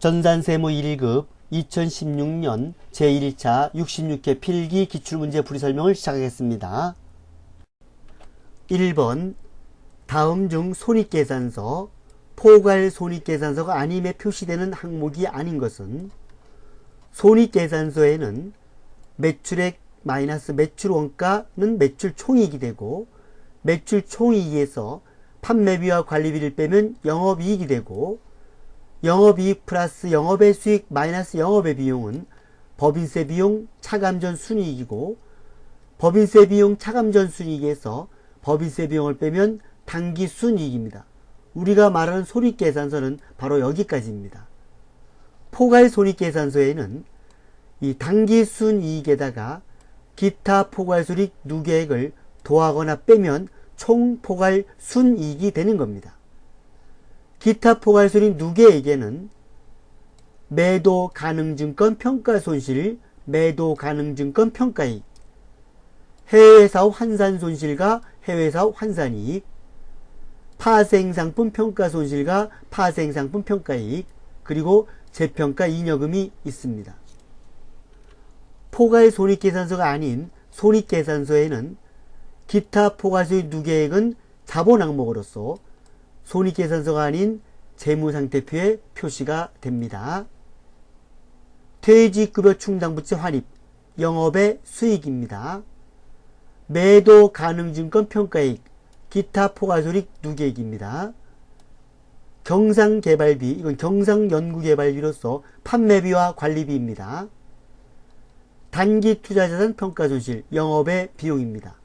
전산세무 1급 2016년 제1차 66회 필기 기출문제 풀이 설명을 시작하겠습니다. 1번 다음 중 손익계산서, 포괄 손익계산서가 아님에 표시되는 항목이 아닌 것은 손익계산서에는 매출액 마이너스 매출원가는 매출총이익이 되고 매출총이익에서 판매비와 관리비를 빼면 영업이익이 되고 영업이익 플러스 영업의 수익 마이너스 영업의 비용은 법인세 비용 차감전 순이익이고 법인세 비용 차감전 순이익에서 법인세 비용을 빼면 당기 순이익입니다. 우리가 말하는 손익계산서는 바로 여기까지입니다. 포괄 손익계산서에는 이 당기 순이익에다가 기타 포괄 손익 누계액을 더하거나 빼면 총 포괄 순이익이 되는 겁니다. 기타 포괄 손익 누계액에는 매도 가능증권 평가손실, 매도 가능증권 평가이익, 해외사업 환산손실과 해외사업 환산이익, 파생상품 평가손실과 파생상품 평가이익, 그리고 재평가 잉여금이 있습니다. 포괄 손익계산서가 아닌 손익계산서에는 기타 포괄손익 누계액은 자본 항목으로서 손익계산서가 아닌 재무상태표에 표시가 됩니다. 퇴직급여 충당부채 환입, 영업의 수익입니다. 매도 가능증권 평가이익, 기타 포괄손익 누계액입니다. 경상개발비, 이건 경상연구개발비로서 판매비와 관리비입니다. 단기투자자산 평가손실, 영업의 비용입니다.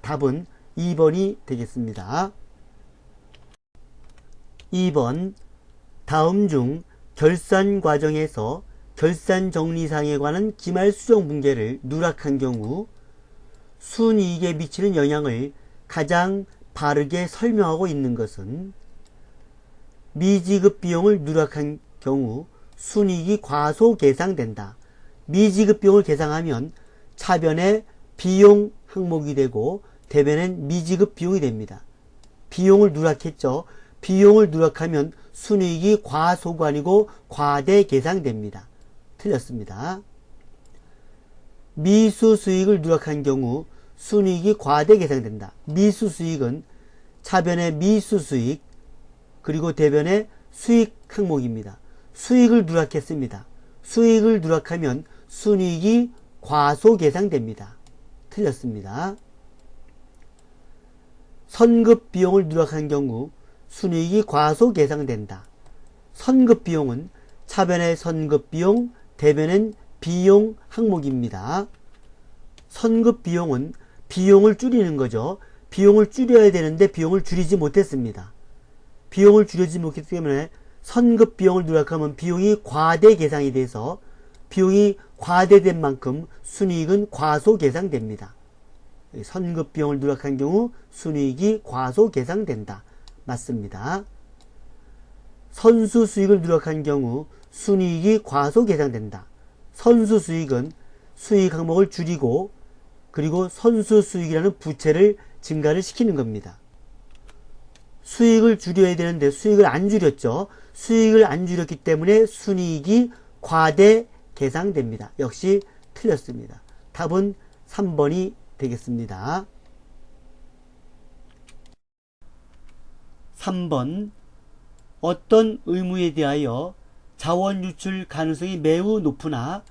답은 2번이 되겠습니다. 2번 다음 중 결산 과정에서 결산정리사항에 관한 기말수정분계를 누락한 경우 순이익에 미치는 영향을 가장 바르게 설명하고 있는 것은 미지급 비용을 누락한 경우 순이익이 과소계상된다. 미지급 비용을 계상하면 차변에 비용 항목이 되고 대변엔 미지급 비용이 됩니다. 비용을 누락했죠. 비용을 누락하면 순이익이 과소가 아니고 과대 계상됩니다. 틀렸습니다. 미수수익을 누락한 경우 순이익이 과대 계상된다. 미수수익은 차변의 미수수익 그리고 대변의 수익 항목입니다. 수익을 누락했습니다. 수익을 누락하면 순이익이 과소 계상됩니다. 틀렸습니다. 선급 비용을 누락한 경우 순이익이 과소 계상된다. 선급 비용은 차변의 선급 비용, 대변엔 비용 항목입니다. 선급 비용은 비용을 줄이는 거죠. 비용을 줄여야 되는데 비용을 줄이지 못했습니다. 비용을 줄이지 못했기 때문에 선급 비용을 누락하면 비용이 과대 계상이 돼서 비용이 과대된 만큼 순이익은 과소 계상됩니다. 선급 비용을 누락한 경우 순이익이 과소 계상된다. 맞습니다. 선수 수익을 누락한 경우 순이익이 과소 계상된다. 선수 수익은 수익 항목을 줄이고 그리고 선수 수익이라는 부채를 증가를 시키는 겁니다. 수익을 줄여야 되는데 수익을 안 줄였죠. 수익을 안 줄였기 때문에 순이익이 과대 계상됩니다. 역시 틀렸습니다. 답은 3번이 되겠습니다. 3번 어떤 의무에 대하여 자원 유출 가능성이 매우 높으나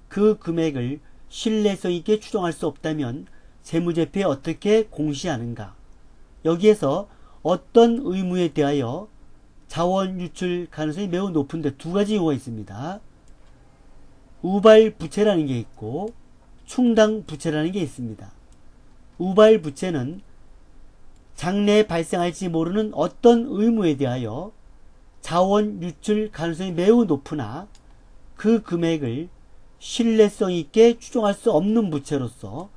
그 금액을 신뢰성 있게 추정할 수 없다면 재무제표에 어떻게 공시하는가? 여기에서 어떤 의무에 대하여 자원 유출 가능성이 매우 높은데 두 가지 용어가 있습니다. 우발 부채라는 게 있고 충당 부채라는 게 있습니다. 우발 부채는 장래에 발생할지 모르는 어떤 의무에 대하여 자원 유출 가능성이 매우 높으나 그 금액을 신뢰성 있게 추정할 수 없는 부채로서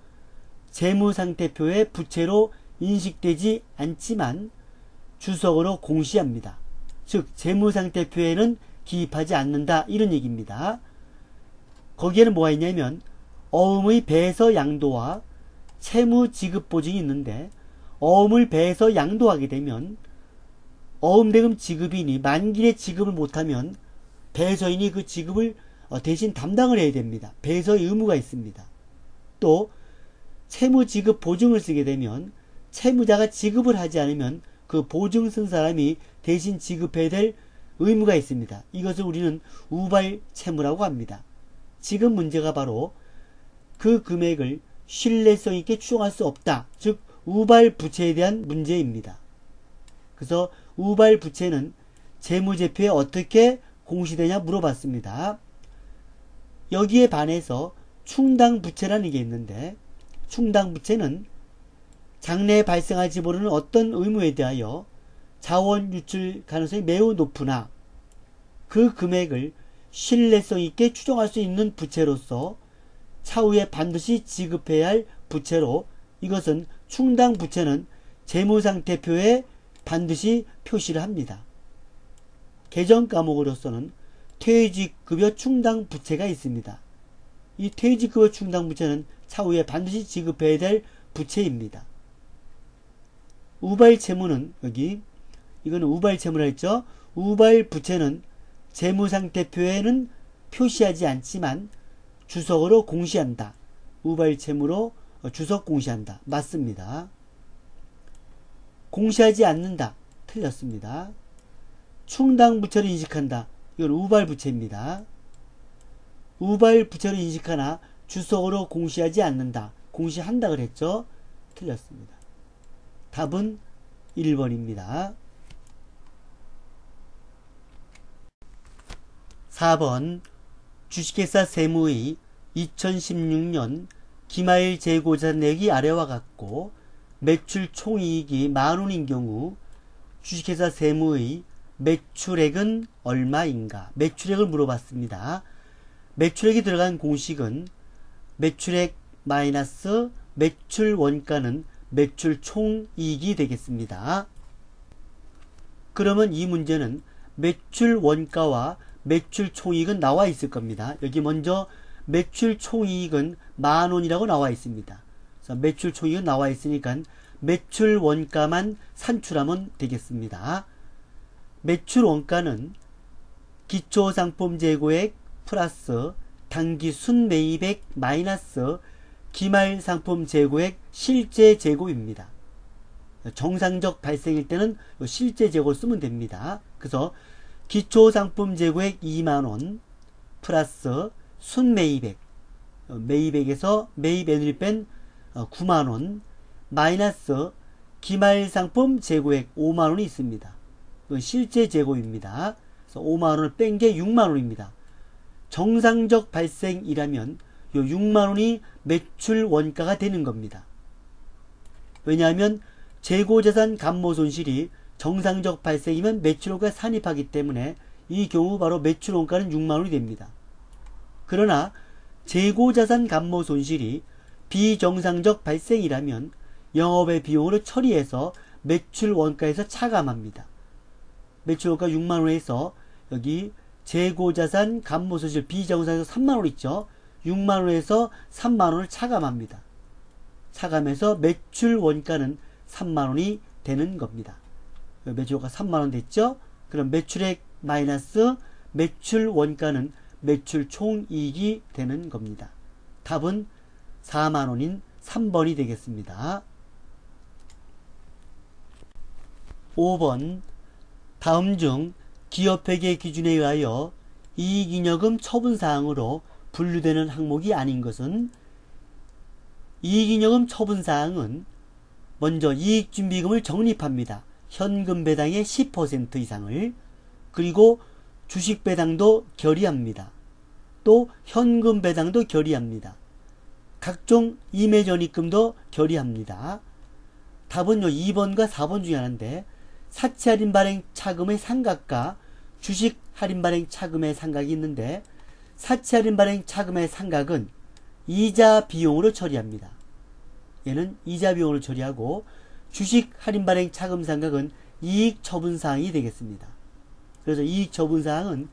재무상태표에 부채로 인식되지 않지만 주석으로 공시합니다. 즉 재무상태표에는 기입하지 않는다 이런 얘기입니다. 거기에는 뭐가 있냐면 어음의 배에서 양도와 채무지급보증이 있는데 어음을 배에서 양도하게 되면 어음대금 지급인이 만기에 지급을 못하면 배서인이 그 지급을 대신 담당을 해야 됩니다. 배서의 의무가 있습니다. 또 채무 지급 보증을 쓰게 되면 채무자가 지급을 하지 않으면 그 보증 쓴 사람이 대신 지급해야 될 의무가 있습니다. 이것을 우리는 우발 채무라고 합니다. 지금 문제가 바로 그 금액을 신뢰성 있게 추정할 수 없다. 즉 우발 부채에 대한 문제입니다. 그래서 우발 부채는 재무제표에 어떻게 공시되냐 물어봤습니다. 여기에 반해서 충당부채라는 게 있는데, 충당부채는 장래에 발생할지 모르는 어떤 의무에 대하여 자원 유출 가능성이 매우 높으나 그 금액을 신뢰성 있게 추정할 수 있는 부채로서 차후에 반드시 지급해야 할 부채로, 이것은 충당부채는 재무상태표에 반드시 표시를 합니다. 개정 과목으로서는 퇴직급여 충당부채가 있습니다. 이 퇴직급여 충당부채는 차후에 반드시 지급해야 될 부채입니다. 우발채무는 여기 이거는 우발채무라 했죠. 우발부채는 재무상태표에는 표시하지 않지만 주석으로 공시한다. 우발채무로 주석 공시한다. 맞습니다. 공시하지 않는다. 틀렸습니다. 충당부채를 인식한다. 이건 우발부채입니다. 우발부채를 인식하나 주석으로 공시하지 않는다. 공시한다 그랬죠. 틀렸습니다. 답은 1번입니다. 4번 주식회사 세무의 2016년 기말 재고자 내역이 아래와 같고 매출 총이익이 만원인 경우 주식회사 세무의 매출액은 얼마인가? 매출액을 물어봤습니다. 매출액이 들어간 공식은 매출액 마이너스 매출 원가는 매출 총이익이 되겠습니다. 그러면 이 문제는 매출 원가와 매출 총이익은 나와 있을 겁니다. 여기 먼저 매출 총이익은 만원이라고 나와 있습니다. 그래서 매출 총이익은 나와 있으니까 매출 원가만 산출하면 되겠습니다. 매출 원가는 기초상품 재고액 플러스 당기 순매입액 마이너스 기말상품 재고액 실제 재고입니다. 정상적 발생일 때는 실제 재고를 쓰면 됩니다. 그래서 기초상품 재고액 2만원 플러스 순매입액, 매입액에서 매입액을 뺀 9만원 마이너스 기말상품 재고액 5만원이 있습니다. 실제 재고입니다. 그래서 5만원을 뺀 게 6만원입니다. 정상적 발생이라면 요 6만원이 매출 원가가 되는 겁니다. 왜냐하면 재고자산 감모손실이 정상적 발생이면 매출원가에 산입하기 때문에 이 경우 바로 매출원가는 6만원이 됩니다. 그러나 재고자산 감모손실이 비정상적 발생이라면 영업의 비용으로 처리해서 매출원가에서 차감합니다. 매출원가 6만원에서 여기 재고자산 감모손실 비정상에서 3만원 있죠. 6만원에서 3만원을 차감합니다. 차감해서 매출원가는 3만원이 되는 겁니다. 매출원가 3만원 됐죠. 그럼 매출액 마이너스 매출원가는 매출 총이익이 되는 겁니다. 답은 4만원인 3번이 되겠습니다. 5번 다음 중 기업회계 기준에 의하여 이익잉여금 처분사항으로 분류되는 항목이 아닌 것은? 이익잉여금 처분사항은 먼저 이익준비금을 적립합니다. 현금 배당의 10% 이상을. 그리고 주식 배당도 결의합니다. 또 현금 배당도 결의합니다. 각종 임해전입금도 결의합니다. 답은요 2번과 4번 중에 하나인데, 사채 할인 발행 차금의 상각과 주식 할인 발행 차금의 상각이 있는데, 사채 할인 발행 차금의 상각은 이자 비용으로 처리합니다. 얘는 이자 비용으로 처리하고, 주식 할인 발행 차금 상각은 이익 처분 사항이 되겠습니다. 그래서 이익 처분 사항은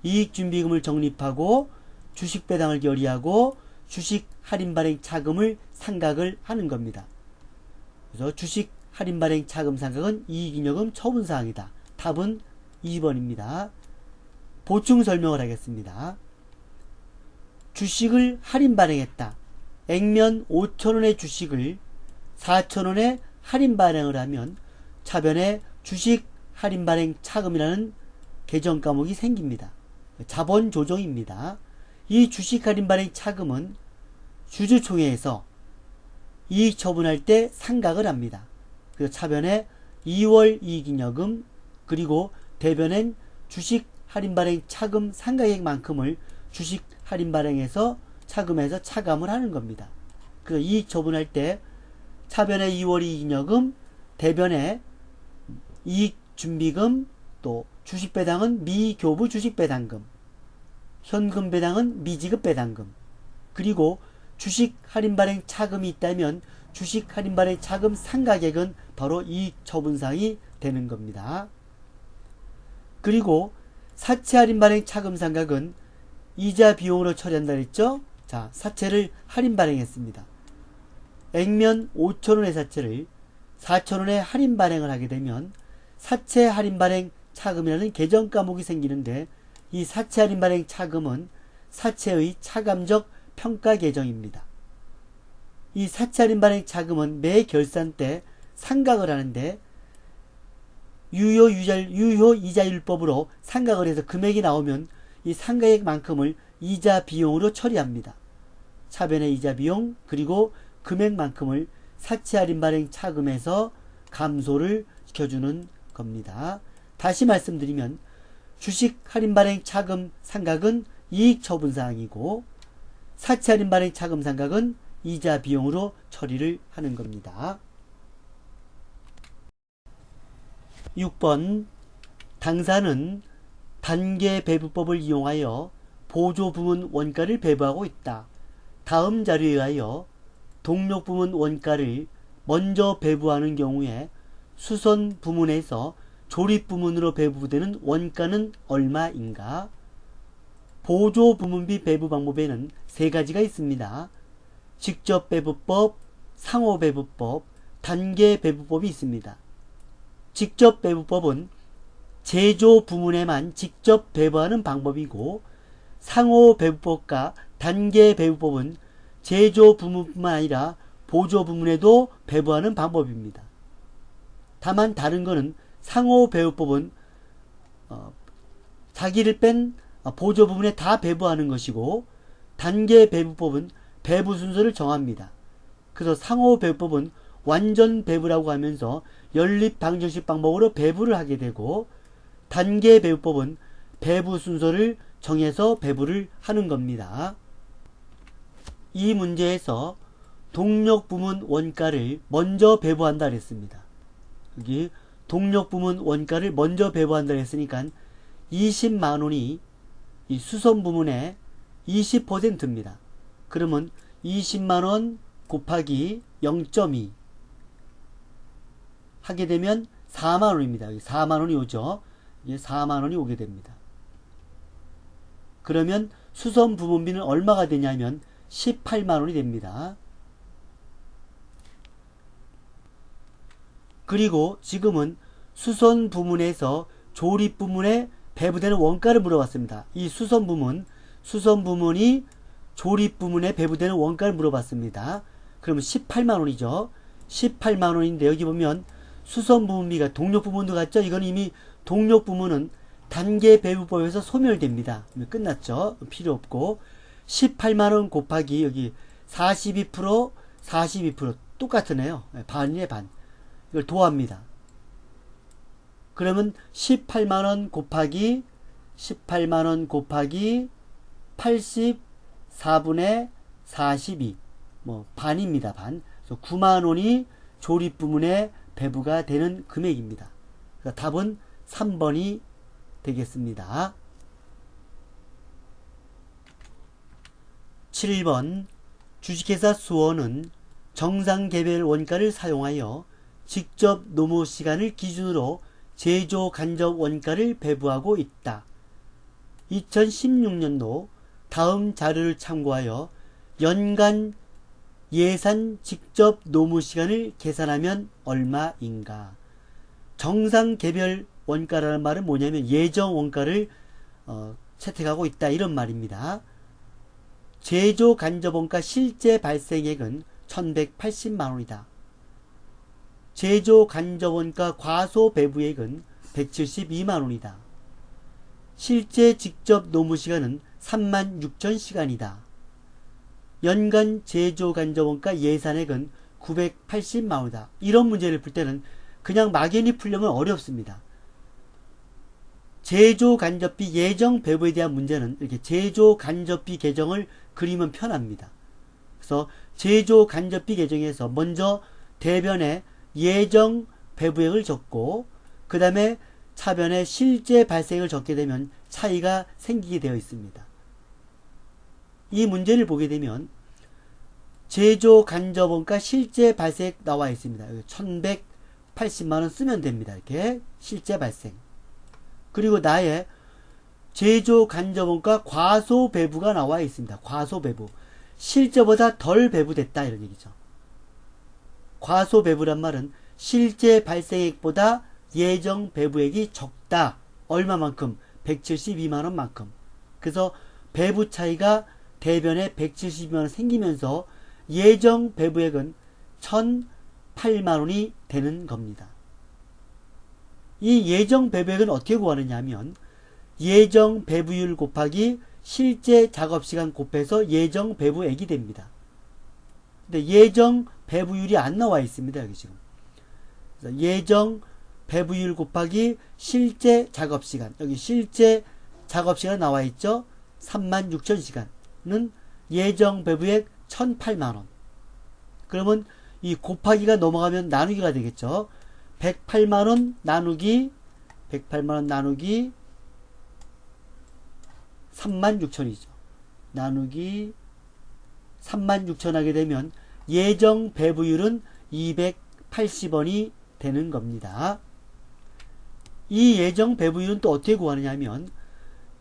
이익 준비금을 적립하고 주식 배당을 결의하고 주식 할인 발행 차금을 상각을 하는 겁니다. 그래서 주식 할인 발행 차금 상각은 이익잉여금 처분 사항이다. 답은 2번입니다. 보충 설명을 하겠습니다. 주식을 할인 발행했다. 액면 5,000원의 주식을 4,000원에 할인 발행을 하면 차변에 주식 할인 발행 차금이라는 계정 과목이 생깁니다. 자본 조정입니다. 이 주식 할인 발행 차금은 주주총회에서 이익 처분할 때 상각을 합니다. 그래서 차변에 2월 이익잉여금 그리고 대변엔 주식 할인 발행 차금 상각액만큼을 주식 할인 발행에서 차금에서 차감을 하는 겁니다. 그 이익 처분할 때 차변에 2월 이익잉여금, 대변에 이익 준비금, 또 주식 배당은 미교부 주식 배당금, 현금 배당은 미지급 배당금, 그리고 주식 할인 발행 차금이 있다면 주식 할인 발행 차금 상각액은 바로 이익 처분상이 되는 겁니다. 그리고 사채 할인 발행 차금 상각은 이자 비용으로 처리한다 그랬죠? 자, 사채를 할인 발행했습니다. 액면 5,000원의 사채를 4,000원에 할인 발행을 하게 되면 사채 할인 발행 차금이라는 계정 과목이 생기는데 이 사채 할인 발행 차금은 사채의 차감적 평가 계정입니다. 이 사채 할인 발행 차금은 매 결산 때 상각을 하는데 유효 이자율법으로 상각을 해서 금액이 나오면 이 상각액만큼을 이자 비용으로 처리합니다. 차변의 이자 비용 그리고 금액만큼을 사채 할인 발행 차금에서 감소를 시켜주는 겁니다. 다시 말씀드리면 주식 할인 발행 차금 상각은 이익 처분사항이고 사채 할인 발행 차금 상각은 이자 비용으로 처리를 하는 겁니다. 6번 당사는 단계 배부법을 이용하여 보조부문 원가를 배부하고 있다. 다음 자료에 의하여 동력부문 원가를 먼저 배부하는 경우에 수선 부문에서 조립 부문으로 배부되는 원가는 얼마인가? 보조 부문비 배부 방법에는 세 가지가 있습니다. 직접 배부법, 상호 배부법, 단계 배부법이 있습니다. 직접 배부법은 제조 부문에만 직접 배부하는 방법이고 상호 배부법과 단계 배부법은 제조 부문뿐만 아니라 보조 부문에도 배부하는 방법입니다. 다만 다른 것은 상호 배부법은 자기를 뺀 보조 부문에 다 배부하는 것이고 단계 배부법은 배부 순서를 정합니다. 그래서 상호 배부법은 완전 배부라고 하면서 연립 방정식 방법으로 배부를 하게 되고 단계 배부법은 배부 순서를 정해서 배부를 하는 겁니다. 이 문제에서 동력 부문 원가를 먼저 배부한다 그랬습니다. 여기 동력 부문 원가를 먼저 배부한다 했으니까 20만원이 이 수선 부문의 20%입니다. 그러면 20만원 곱하기 0.2 하게 되면 4만원입니다. 4만원이 오죠. 이게 4만원이 오게 됩니다. 그러면 수선 부문비는 얼마가 되냐면 18만원이 됩니다. 그리고 지금은 수선 부문에서 조립 부문에 배부되는 원가를 물어봤습니다. 이 수선 부문이 조립 부문에 배부되는 원가를 물어봤습니다. 그러면 18만원이죠. 18만원인데 여기 보면 수선 부문비가 동력 부문도 같죠? 이건 이미 동력 부문은 단계 배부법에서 소멸됩니다. 끝났죠. 필요 없고 18만원 곱하기 여기 42% 똑같으네요. 반이네 반. 이걸 도합니다. 그러면 18만원 곱하기 84분의 42 반입니다. 반. 그래서 9만원이 조립 부문에 배부가 되는 금액입니다. 그래서 답은 3번이 되겠습니다. 7번 주식회사 수원은 정상개별 원가를 사용하여 직접 노무 시간을 기준으로 제조 간접 원가를 배부하고 있다. 2016년도 다음 자료를 참고하여 연간 예산 직접 노무 시간을 계산하면 얼마인가? 정상 개별 원가라는 말은 뭐냐면 예정 원가를 채택하고 있다 이런 말입니다. 제조 간접원가 실제 발생액은 1180만원이다. 제조 간접원가 과소 배부액은 172만원이다. 실제 직접 노무시간은 36,000시간이다. 연간 제조 간접원가 예산액은 980만원이다. 이런 문제를 풀 때는 그냥 막연히 풀려면 어렵습니다. 제조 간접비 예정 배부에 대한 문제는 이렇게 제조 간접비 계정을 그리면 편합니다. 그래서 제조 간접비 계정에서 먼저 대변에 예정 배부액을 적고 그 다음에 차변에 실제 발생을 적게 되면 차이가 생기게 되어 있습니다. 이 문제를 보게 되면 제조 간접원가 실제 발생 나와 있습니다. 1180만원 쓰면 됩니다. 이렇게 실제 발생. 그리고 나의 제조 간접원가 과소 배부가 나와 있습니다. 과소 배부. 실제보다 덜 배부됐다 이런 얘기죠. 과소 배부란 말은 실제 발생액보다 예정 배부액이 적다. 얼마만큼? 172만원만큼. 그래서 배부 차이가 대변에 172만원 생기면서 예정 배부액은 1008만원이 되는 겁니다. 이 예정 배부액은 어떻게 구하느냐 하면 예정 배부율 곱하기 실제 작업시간 곱해서 예정 배부액이 됩니다. 근데 예정 배부율이 안 나와 있습니다. 여기 지금. 그래서 예정 배부율 곱하기 실제 작업시간. 여기 실제 작업시간 나와 있죠. 36,000시간은 예정 배부액 1008만원. 그러면 이 곱하기가 넘어가면 나누기가 되겠죠. 108만원 나누기 36,000이죠. 나누기 36,000 하게 되면 예정 배부율은 280원이 되는 겁니다. 이 예정 배부율은 또 어떻게 구하느냐 하면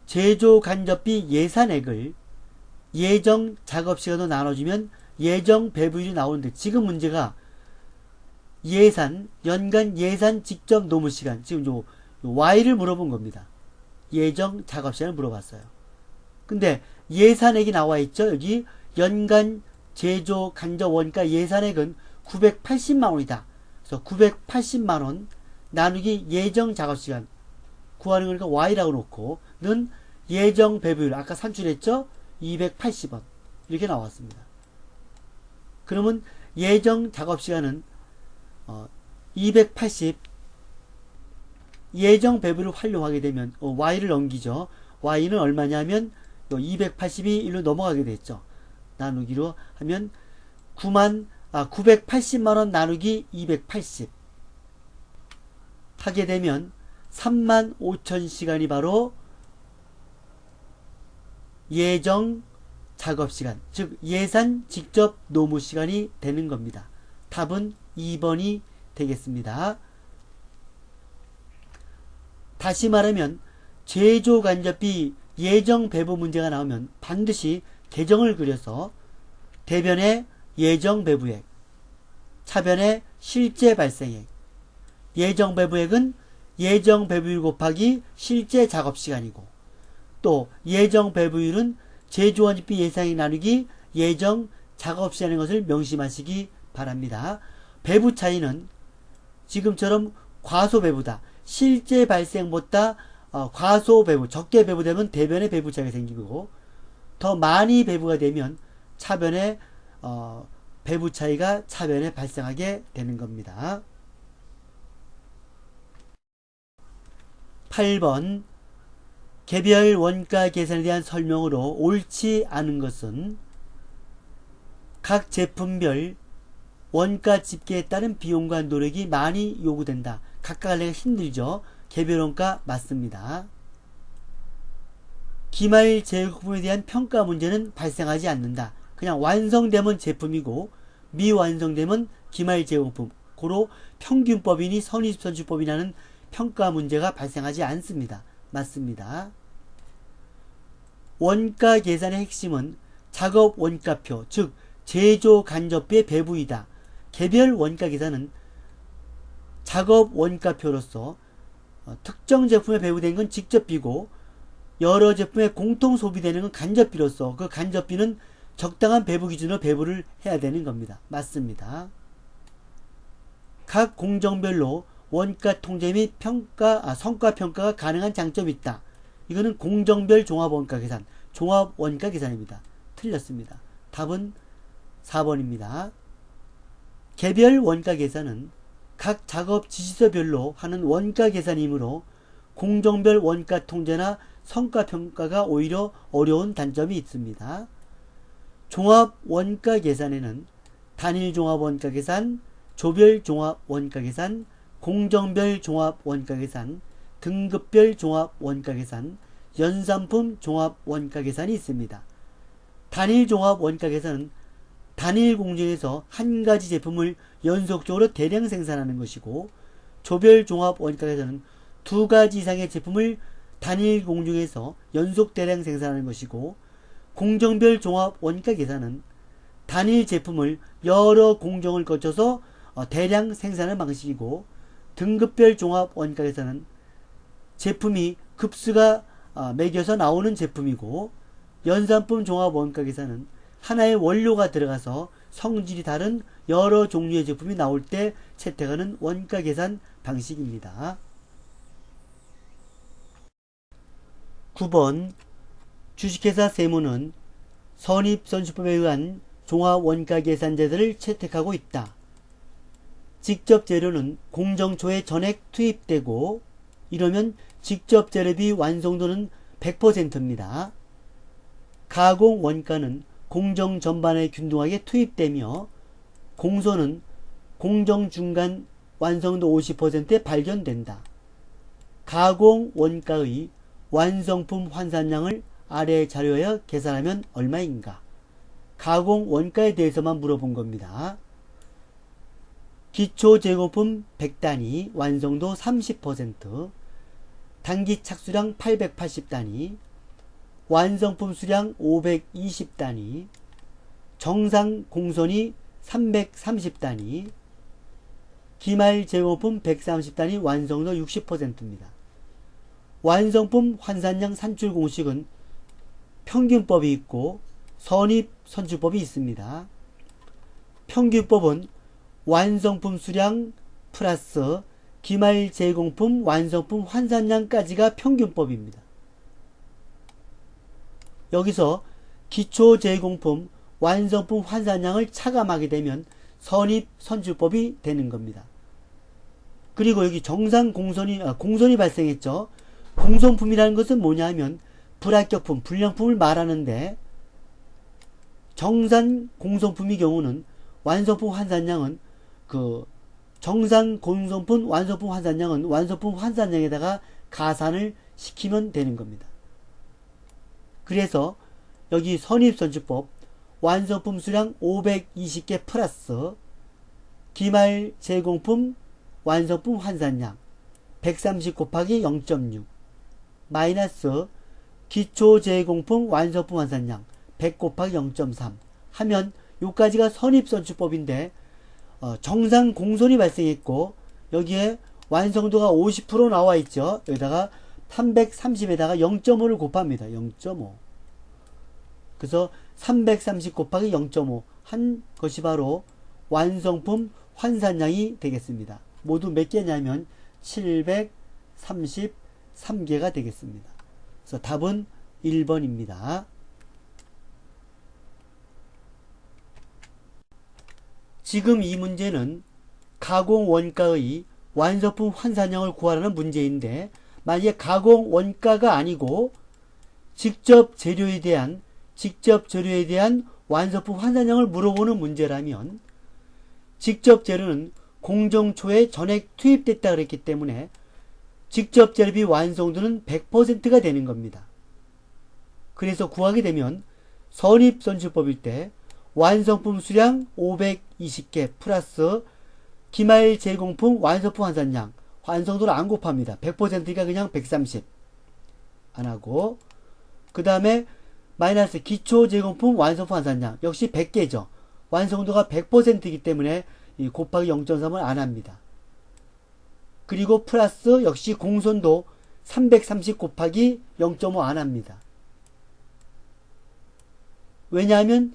제조 간접비 예산액을 예정 작업시간으로 나눠주면 예정 배부율이 나오는데 지금 문제가 연간 예산 직접 노무시간, 지금 요 Y를 물어본 겁니다. 예정 작업시간을 물어봤어요. 근데 예산액이 나와 있죠. 여기 연간 제조 간접 원가 예산액은 980만원이다. 그래서 980만원 나누기 예정 작업시간 구하는 거니까 Y라고 놓고는 예정 배부율 아까 산출했죠. 280원 이렇게 나왔습니다. 그러면 예정 작업시간은 280 예정 배부를 활용하게 되면 Y를 넘기죠. Y는 얼마냐면 280이 1로 넘어가게 됐죠. 나누기로 하면 980만원 나누기 280 하게 되면 35,000시간이 바로 예정 작업시간, 즉 예산 직접 노무시간이 되는 겁니다. 답은 2번이 되겠습니다. 다시 말하면 제조 간접비 예정 배부 문제가 나오면 반드시 계정을 그려서 대변에 예정 배부액, 차변에 실제 발생액, 예정 배부액은 예정 배부율 곱하기 실제 작업시간이고 또 예정 배부율은 제조 간접비 예산액 나누기 예정 작업시간인 것을 명심하시기 바랍니다. 배부 차이는 지금처럼 과소 배부다. 실제 발생보다 과소 배부, 적게 배부되면 대변에 배부 차이가 생기고 더 많이 배부가 되면 차변에 배부 차이가 차변에 발생하게 되는 겁니다. 8번 개별 원가 계산에 대한 설명으로 옳지 않은 것은 각 제품별 원가 집계에 따른 비용과 노력이 많이 요구된다. 각각 알기가 힘들죠. 개별 원가 맞습니다. 기말 제품에 대한 평가 문제는 발생하지 않는다. 그냥 완성되면 제품이고 미완성되면 기말 제공품. 고로 평균법이니 선입선출법이라는 평가 문제가 발생하지 않습니다. 맞습니다. 원가 계산의 핵심은 작업 원가표, 즉 제조 간접비의 배부이다. 개별 원가 계산은 작업 원가표로서 특정 제품에 배부된 건 직접비고 여러 제품에 공통 소비되는 건 간접비로서 그 간접비는 적당한 배부 기준으로 배부를 해야 되는 겁니다. 맞습니다. 각 공정별로 원가 통제 및 성과 평가가 가능한 장점이 있다. 이거는 공정별 종합원가 계산, 종합원가 계산입니다. 틀렸습니다. 답은 4번입니다. 개별 원가 계산은 각 작업 지시서별로 하는 원가 계산이므로 공정별 원가 통제나 성과 평가가 오히려 어려운 단점이 있습니다. 종합 원가 계산에는 단일 종합 원가 계산, 조별 종합 원가 계산, 공정별 종합 원가 계산, 등급별 종합 원가 계산, 연산품 종합 원가 계산이 있습니다. 단일 종합 원가 계산은 단일 공정에서 한 가지 제품을 연속적으로 대량 생산하는 것이고, 조별 종합 원가 계산은 두 가지 이상의 제품을 단일 공정에서 연속 대량 생산하는 것이고, 공정별 종합 원가 계산은 단일 제품을 여러 공정을 거쳐서 대량 생산하는 방식이고, 등급별 종합 원가 계산은 제품이 급수가 매겨서 나오는 제품이고, 연산품 종합 원가 계산은 하나의 원료가 들어가서 성질이 다른 여러 종류의 제품이 나올 때 채택하는 원가 계산 방식입니다. 9번 주식회사 세무는 선입선출법에 의한 종합원가계산제도를 채택하고 있다. 직접 재료는 공정 초에 전액 투입되고, 이러면 직접 재료비 완성도는 100%입니다. 가공 원가는 공정 전반에 균등하게 투입되며, 공소는 공정 중간 완성도 50%에 발견된다. 가공 원가의 완성품 환산량을 아래 자료에 계산하면 얼마인가? 가공 원가에 대해서만 물어본 겁니다. 기초 제공품 100단위, 완성도 30%, 단기 착수량 880단위, 완성품 수량 520단위, 정상 공선이 330단위, 기말 제공품 130단위, 완성도 60%입니다. 완성품 환산량 산출 공식은 평균법이 있고 선입선출법이 있습니다. 평균법은 완성품 수량 플러스 기말 제공품 완성품 환산량까지가 평균법입니다. 여기서 기초 제공품 완성품 환산량을 차감하게 되면 선입선출법이 되는 겁니다. 그리고 여기 정상 공선이 발생했죠. 공손품이라는 것은 뭐냐 하면 불합격품, 불량품을 말하는데, 정산 공손품의 경우는 완성품 환산량은 정상 공손품 완성품 환산량은 완성품 환산량에다가 가산을 시키면 되는 겁니다. 그래서 여기 선입선출법 완성품 수량 520개 플러스 기말 제공품 완성품 환산량 130 곱하기 0.6 마이너스 기초 제공품 완성품 환산량 100 곱하기 0.3 하면 요까지가 선입선출법인데, 정상 공손이 발생했고 여기에 완성도가 50% 나와 있죠. 여기다가 330에다가 0.5를 곱합니다. 0.5. 그래서 330 곱하기 0.5 한 것이 바로 완성품 환산량이 되겠습니다. 모두 몇 개냐면 733개가 되겠습니다. 그래서 답은 1번입니다. 지금 이 문제는 가공 원가의 완성품 환산량을 구하라는 문제인데, 만약에 가공 원가가 아니고 직접 재료에 대한 완성품 환산량을 물어보는 문제라면, 직접 재료는 공정 초에 전액 투입됐다 그랬기 때문에 직접 재료비 완성도는 100%가 되는 겁니다. 그래서 구하게 되면 선입선출법일 때 완성품 수량 520개 플러스 기말 제공품 완성품 환산량, 완성도를 안 곱합니다. 100%니까 그냥 130 안하고, 그 다음에 마이너스 기초 제공품 완성품 환산량 역시 100개죠. 완성도가 100%이기 때문에 곱하기 0.3을 안합니다. 그리고 플러스 역시 공손도 330 곱하기 0.5 안 합니다. 왜냐하면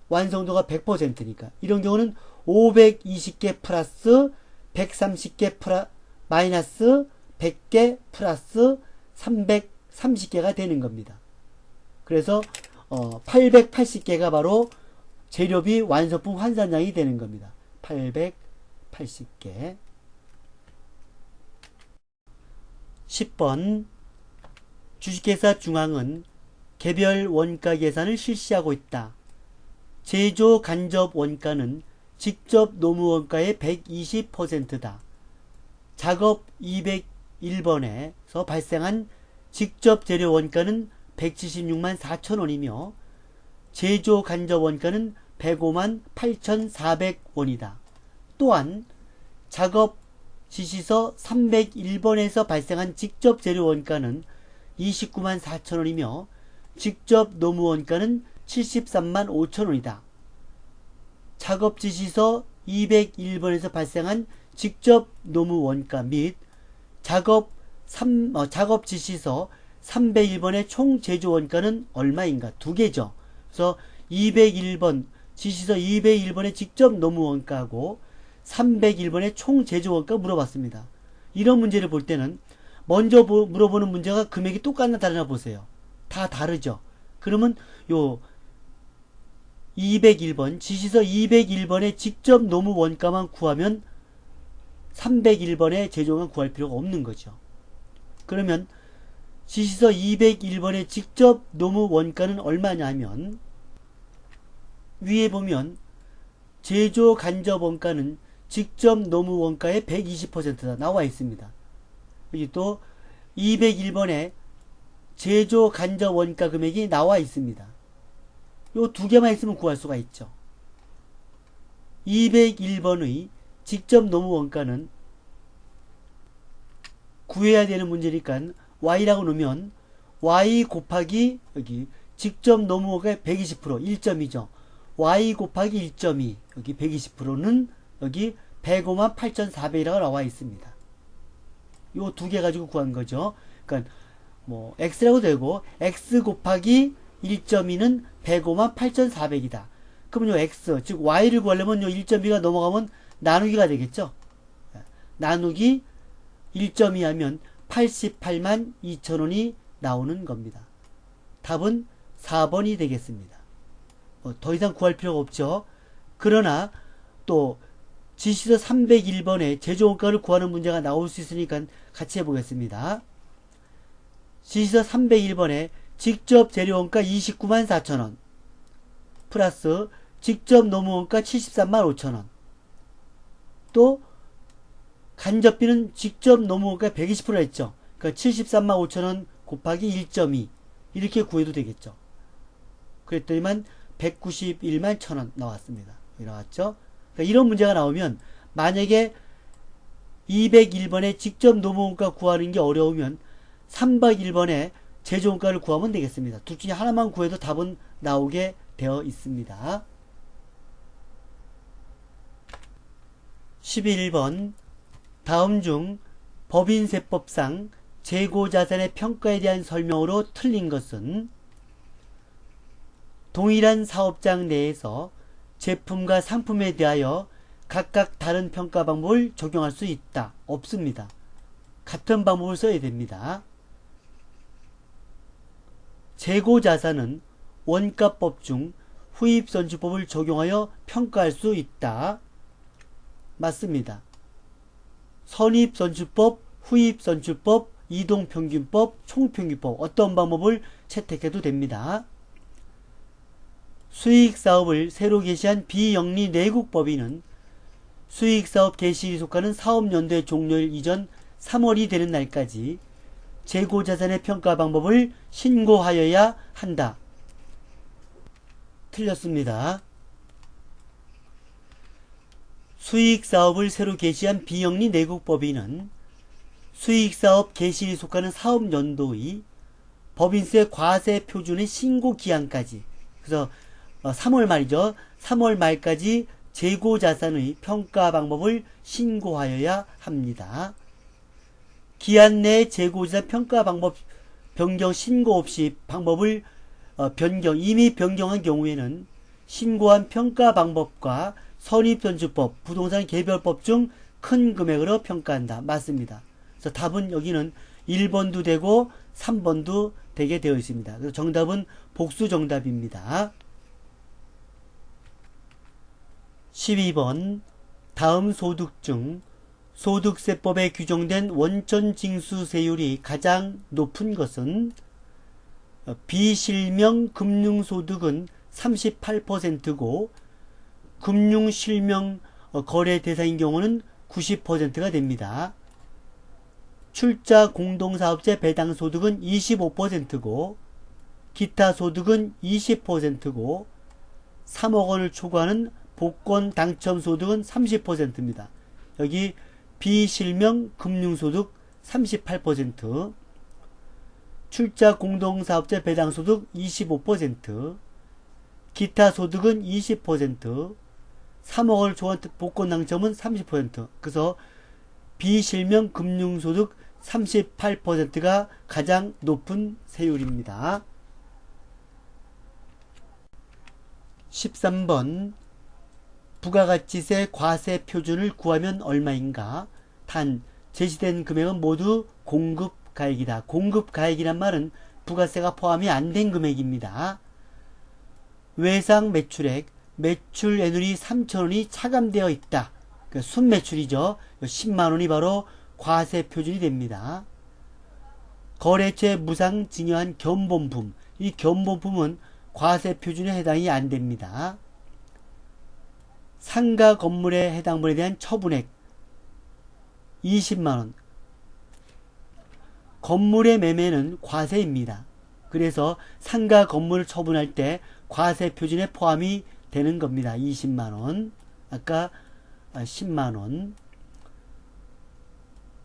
완성도가 100%니까. 이런 경우는 520개 플러스 130개 마이너스 100개 플러스 330개가 되는 겁니다. 그래서 880개가 바로 재료비 완성품 환산량이 되는 겁니다. 880개. 10번 주식회사 중앙은 개별 원가 계산을 실시하고 있다. 제조 간접 원가는 직접 노무 원가의 120%다. 작업 201번에서 발생한 직접 재료 원가는 176만 4천원이며 제조 간접 원가는 105만 8,400원이다. 또한 작업 지시서 301번에서 발생한 직접 재료 원가는 29만 4천원이며 직접 노무 원가는 73만 5천원이다. 작업 지시서 201번에서 발생한 직접 노무 원가 및 작업 지시서 301번의 총 제조 원가는 얼마인가? 두 개죠. 그래서 201번 지시서 201번의 직접 노무 원가하고 301번의 총 제조 원가 물어봤습니다. 이런 문제를 볼 때는 먼저 물어보는 문제가 금액이 똑같나 다르나 보세요. 다 다르죠. 그러면 요 201번 지시서 201번의 직접 노무 원가만 구하면 301번의 제조원가 구할 필요가 없는 거죠. 그러면 지시서 201번의 직접 노무 원가는 얼마냐 하면 위에 보면 제조 간접 원가는 직접 노무 원가의 120%다 나와 있습니다. 여기 또 201번에 제조 간접 원가 금액이 나와 있습니다. 요 두 개만 있으면 구할 수가 있죠. 201번의 직접 노무 원가는 구해야 되는 문제니까 y라고 놓으면 y 곱하기 여기 직접 노무 원가의 120% 1점이죠. y 곱하기 1.2 여기 120%는 여기 105만 8,400이라고 나와 있습니다. 요 두 개 가지고 구한 거죠. 그러니까 뭐 x라고 되고 x 곱하기 1.2는 105만 8,400이다. 그러면 요 x 즉 y를 구하려면 요 1.2가 넘어가면 나누기가 되겠죠. 나누기 1.2 하면 88만 2천원이 나오는 겁니다. 답은 4번이 되겠습니다. 더 이상 구할 필요가 없죠. 그러나 또 지시서 301번에 제조원가를 구하는 문제가 나올 수 있으니까 같이 해보겠습니다. 지시서 301번에 직접 재료원가 29만 4천원 플러스 직접 노무원가 73만 5천원 또 간접비는 직접 노무원가 120% 했죠. 그러니까 73만 5천원 곱하기 1.2 이렇게 구해도 되겠죠. 그랬더니만 191만 1천원 나왔습니다. 나왔죠. 그러니까 이런 문제가 나오면 만약에 201번에 직접 노무원가 구하는 게 어려우면 301번에 제조원가를 구하면 되겠습니다. 둘 중에 하나만 구해도 답은 나오게 되어 있습니다. 11번 다음 중 법인세법상 재고자산의 평가에 대한 설명으로 틀린 것은 동일한 사업장 내에서 제품과 상품에 대하여 각각 다른 평가 방법을 적용할 수 있다. 없습니다. 같은 방법을 써야 됩니다. 재고자산은 원가법 중 후입선출법을 적용하여 평가할 수 있다. 맞습니다. 선입선출법, 후입선출법, 이동평균법, 총평균법 어떤 방법을 채택해도 됩니다. 수익사업을 새로 개시한 비영리 내국법인은 수익사업 개시일이 속하는 사업연도의 종료일 이전 3월이 되는 날까지 재고자산의 평가 방법을 신고하여야 한다. 틀렸습니다. 수익사업을 새로 개시한 비영리 내국법인은 수익사업 개시일이 속하는 사업연도의 법인세 과세 표준의 신고기한까지 그래서 3월 말이죠. 3월 말까지 재고자산의 평가 방법을 신고하여야 합니다. 기한 내에 재고지사 평가 방법 변경 신고 없이 방법을 이미 변경한 경우에는 신고한 평가 방법과 선입선출법, 부동산 개별법 중 큰 금액으로 평가한다. 맞습니다. 그래서 답은 여기는 1번도 되고 3번도 되게 되어 있습니다. 그래서 정답은 복수 정답입니다. 12번 다음 소득 중 소득세법에 규정된 원천징수세율이 가장 높은 것은 비실명 금융소득은 38%고 금융실명 거래 대상인 경우는 90%가 됩니다. 출자 공동사업체 배당소득은 25%고 기타 소득은 20%고 3억 원을 초과하는 복권 당첨소득은 30%입니다. 여기 비실명 금융소득 38%, 출자 공동사업체 배당소득 25%, 기타 소득은 20%, 3억 원을 초과한 복권 당첨은 30%. 그래서 비실명 금융소득 38%가 가장 높은 세율입니다. 13번 부가가치세 과세 표준을 구하면 얼마인가? 단 제시된 금액은 모두 공급가액이다. 공급가액이란 말은 부가세가 포함이 안 된 금액입니다. 외상 매출액, 매출 애누리 3,000원이 차감되어 있다. 그러니까 순매출이죠. 10만원이 바로 과세 표준이 됩니다. 거래처에 무상 증여한 견본품, 이 견본품은 과세 표준에 해당이 안 됩니다. 상가 건물에 해당물에 대한 처분액 20만원. 건물의 매매는 과세입니다. 그래서 상가 건물을 처분할 때 과세 표준에 포함이 되는 겁니다. 20만원. 아까 10만원.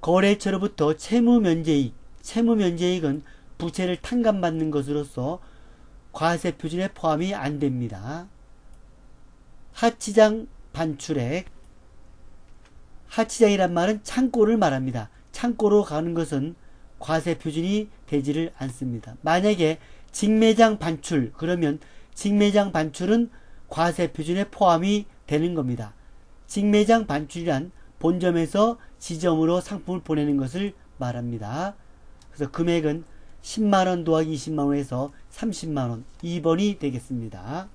거래처로부터 채무면제이익. 채무면제이익은 부채를 탕감받는 것으로서 과세 표준에 포함이 안 됩니다. 하치장 반출액. 하치장이란 말은 창고를 말합니다. 창고로 가는 것은 과세 표준이 되지를 않습니다. 만약에 직매장 반출, 그러면 직매장 반출은 과세 표준에 포함이 되는 겁니다. 직매장 반출이란 본점에서 지점으로 상품을 보내는 것을 말합니다. 그래서 금액은 10만원 더하기 20만원에서 30만원, 2번이 되겠습니다.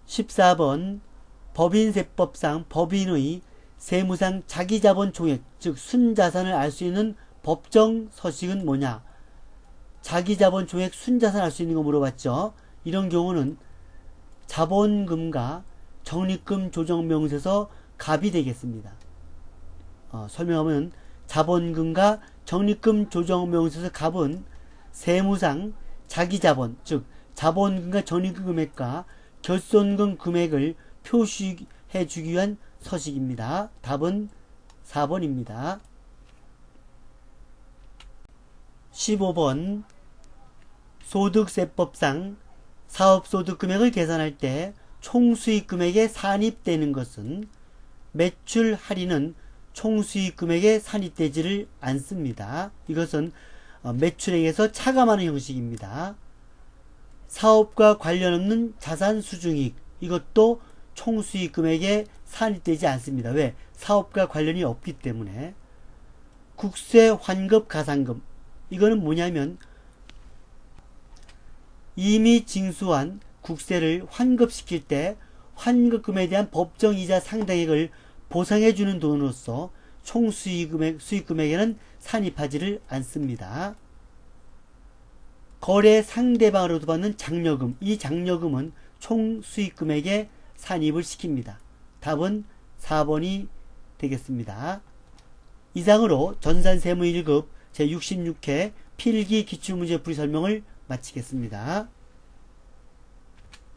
14번 법인세법상 법인의 세무상 자기자본 총액, 즉 순자산을 알 수 있는 법정 서식은 뭐냐? 자기자본 총액 순자산 알 수 있는 거 물어봤죠. 이런 경우는 자본금과 적립금 조정명세서 갑이 되겠습니다. 설명하면 자본금과 적립금 조정명세서 갑은 세무상 자기자본, 즉 자본금과 적립금 금액과 결손금 금액을 표시해 주기 위한 서식입니다. 답은 4번입니다. 15번 소득세법상 사업소득 금액을 계산할 때 총수익 금액에 산입되는 것은 매출 할인은 총수익 금액에 산입되지를 않습니다. 이것은 매출액에서 차감하는 형식입니다. 사업과 관련 없는 자산 수중익, 이것도 총수익 금액에 산입되지 않습니다. 왜? 사업과 관련이 없기 때문에. 국세 환급 가산금, 이거는 뭐냐면 이미 징수한 국세를 환급시킬 때 환급금에 대한 법정이자 상당액을 보상해주는 돈으로서 총수익금액에는 산입하지를 않습니다. 거래 상대방으로부터 받는 장려금, 이 장려금은 총수익금액에 산입을 시킵니다. 답은 4번이 되겠습니다. 이상으로 전산세무 1급 제66회 필기 기출문제 풀이 설명을 마치겠습니다.